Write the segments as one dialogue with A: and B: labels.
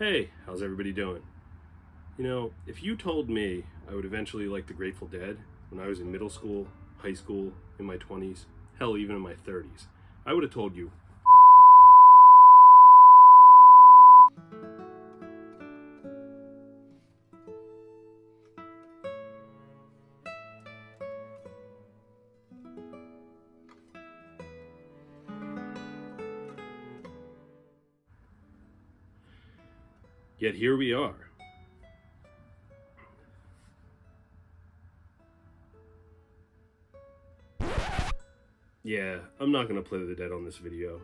A: Hey, how's everybody doing? You know, if you told me I would eventually like the Grateful Dead when I was in middle school, high school, in my 20s, hell, even in my 30s, I would have told you. Yet here we are. Yeah, I'm not going to play the Dead on this video.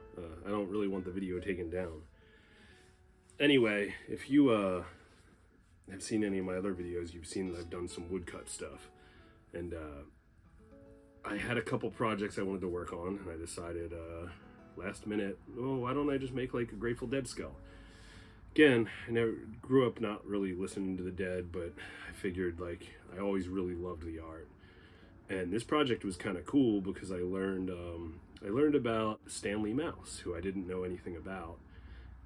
A: I don't really want the video taken down. Anyway, if you have seen any of my other videos, you've seen that I've done some woodcut stuff. And I had a couple projects I wanted to work on, and I decided last minute, oh, why don't I just make like a Grateful Dead skull? Again, I never grew up not really listening to the Dead, but I figured like I always really loved the art. And this project was kind of cool because I learned about Stealie Mouse, who I didn't know anything about.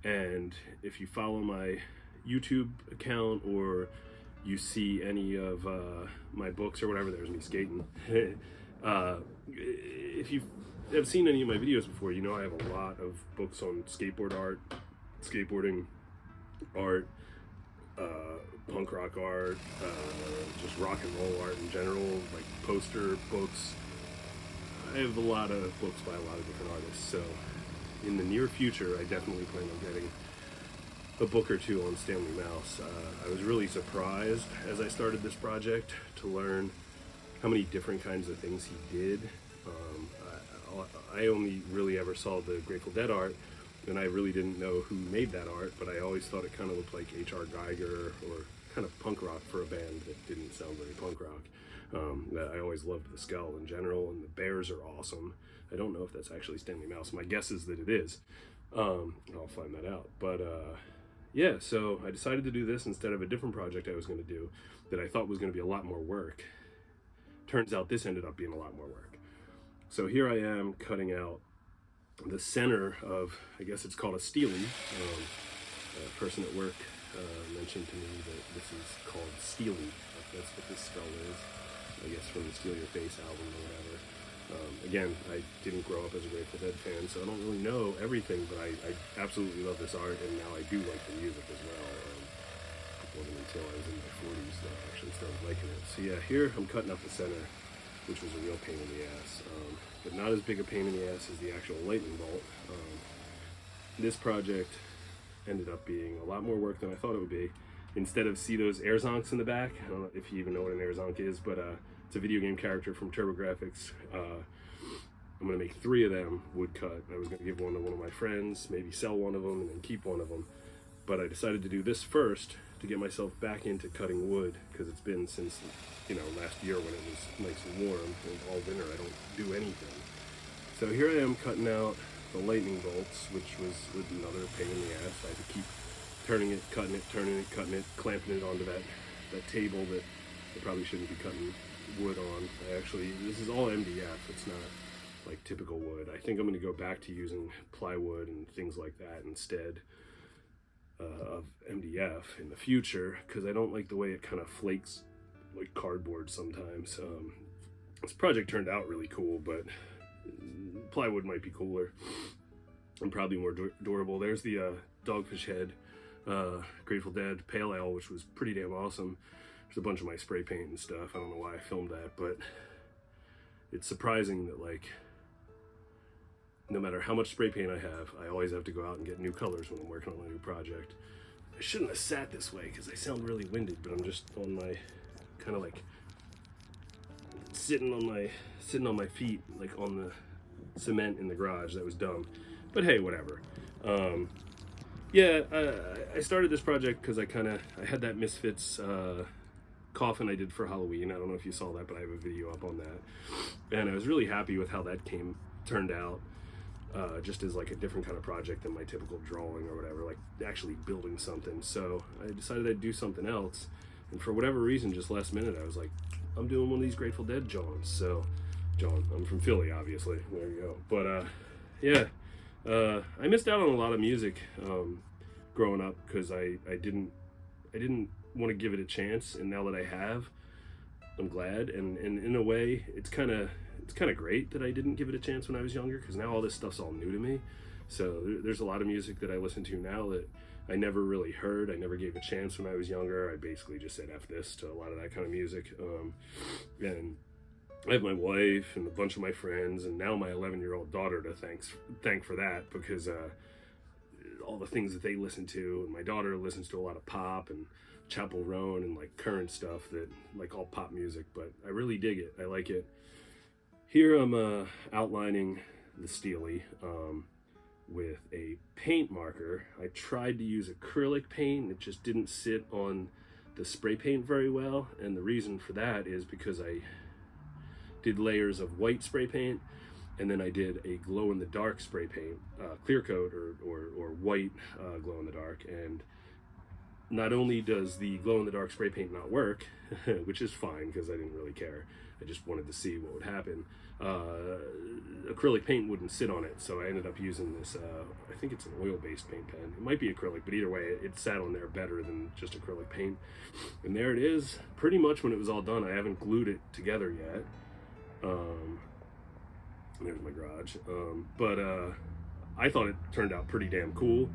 A: And if you follow my YouTube account or you see any of my books or whatever, there's me skating. If you have seen any of my videos before, you know I have a lot of books on skateboard art, skateboarding art, punk rock art, just rock and roll art in general, like poster books. I have a lot of books by a lot of different artists, so in the near future I definitely plan on getting a book or two on Stealie Mouse. I was really surprised as I started this project to learn how many different kinds of things he did. I only really ever saw the Grateful Dead art, and I really didn't know who made that art, but I always thought it kind of looked like H.R. Geiger or kind of punk rock for a band that didn't sound very punk rock. I always loved the skull in general, and the bears are awesome. I don't know if that's actually Stealie Mouse. My guess is that it is. I'll find that out. But yeah, so I decided to do this instead of a different project I was going to do that I thought was going to be a lot more work. Turns out this ended up being a lot more work. So here I am cutting out the center of, I guess it's called a Stealie. A person at work mentioned to me that this is called Stealie. That's what this spell is, I guess from the Steal Your Face album or whatever. Again, I didn't grow up as a Grateful Dead fan, so I don't really know everything, but I absolutely love this art, and now I do like the music as well. It wasn't until I was in my 40s that I actually started liking it. So yeah, here I'm cutting up the center, which was a real pain in the ass, but not as big a pain in the ass as the actual lightning bolt. This project ended up being a lot more work than I thought it would be. Instead of see those air zonks in the back, I don't know if you even know what an air zonk is, but it's a video game character from TurboGrafx. I'm gonna make 3 of them woodcut. I was gonna give one to one of my friends, maybe sell one of them, and then keep one of them. But I decided to do this first to get myself back into cutting wood, because it's been since, you know, last year when it was nice and warm, and all winter I don't do anything. So here I am cutting out the lightning bolts, which was another pain in the ass. I had to keep turning it, cutting it, turning it, cutting it, clamping it onto that table that I probably shouldn't be cutting wood on. This is all MDF, it's not like typical wood. I think I'm going to go back to using plywood and things like that instead of MDF in the future, because I don't like the way it kind of flakes like cardboard sometimes. This project turned out really cool, but plywood might be cooler and probably more durable. There's the Dogfish Head Grateful Dead Pale Ale, which was pretty damn awesome. There's a bunch of my spray paint and stuff. I don't know why I filmed that, but it's surprising that like no matter how much spray paint I have, I always have to go out and get new colors when I'm working on a new project. I shouldn't have sat this way because I sound really winded, but I'm just on my kind of like sitting on my feet, like on the cement in the garage. That was dumb, but hey, whatever. Yeah, I started this project because I had that Misfits coffin I did for Halloween. I don't know if you saw that, but I have a video up on that, and I was really happy with how that turned out. Just as like a different kind of project than my typical drawing or whatever, like actually building something. So I decided I'd do something else, and for whatever reason, just last minute, I was like, I'm doing one of these Grateful Dead Johns. So, John, I'm from Philly, obviously. There you go. But yeah, I missed out on a lot of music growing up because I didn't want to give it a chance, and now that I have, I'm glad. And in a way, it's kind of great that I didn't give it a chance when I was younger, because now all this stuff's all new to me. So there's a lot of music that I listen to now that I never really heard. I never gave a chance when I was younger. I basically just said F this to a lot of that kind of music. And I have my wife and a bunch of my friends, and now my 11-year-old daughter to thank for that, because all the things that they listen to, and my daughter listens to a lot of pop and Chapel Roan and like current stuff, that like all pop music, but I really dig it. I like it. Here I'm outlining the Stealie with a paint marker. I tried to use acrylic paint, it just didn't sit on the spray paint very well, and the reason for that is because I did layers of white spray paint, and then I did a glow-in-the-dark spray paint, clear coat or white glow-in-the-dark, and not only does the glow-in-the-dark spray paint not work, which is fine because I didn't really care, I just wanted to see what would happen, acrylic paint wouldn't sit on it, so I ended up using this, I think it's an oil-based paint pen. It might be acrylic, but either way, it sat on there better than just acrylic paint. And there it is, pretty much when it was all done. I haven't glued it together yet. There's my garage. But I thought it turned out pretty damn cool.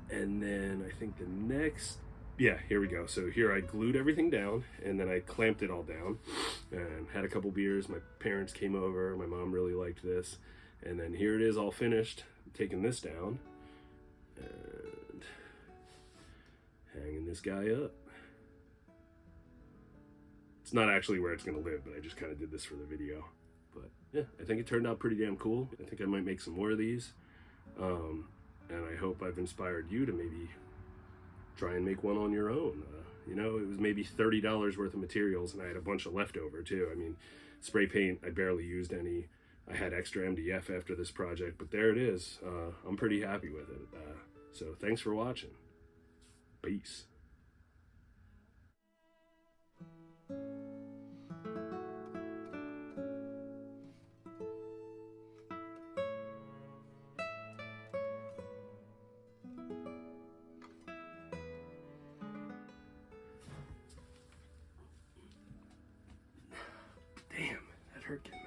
A: And then I think the next, yeah, here we go. So here I glued everything down, and then I clamped it all down and had a couple beers. My parents came over. My mom really liked this. And then here it is all finished. I'm taking this down and hanging this guy up. It's not actually where it's going to live, but I just kind of did this for the video. But yeah, I think it turned out pretty damn cool. I think I might make some more of these. And I hope I've inspired you to maybe try and make one on your own. You know, it was maybe $30 worth of materials, and I had a bunch of leftover too. I mean, spray paint, I barely used any. I had extra MDF after this project, but there it is. I'm pretty happy with it. So thanks for watching. Peace. Damn, that hurt getting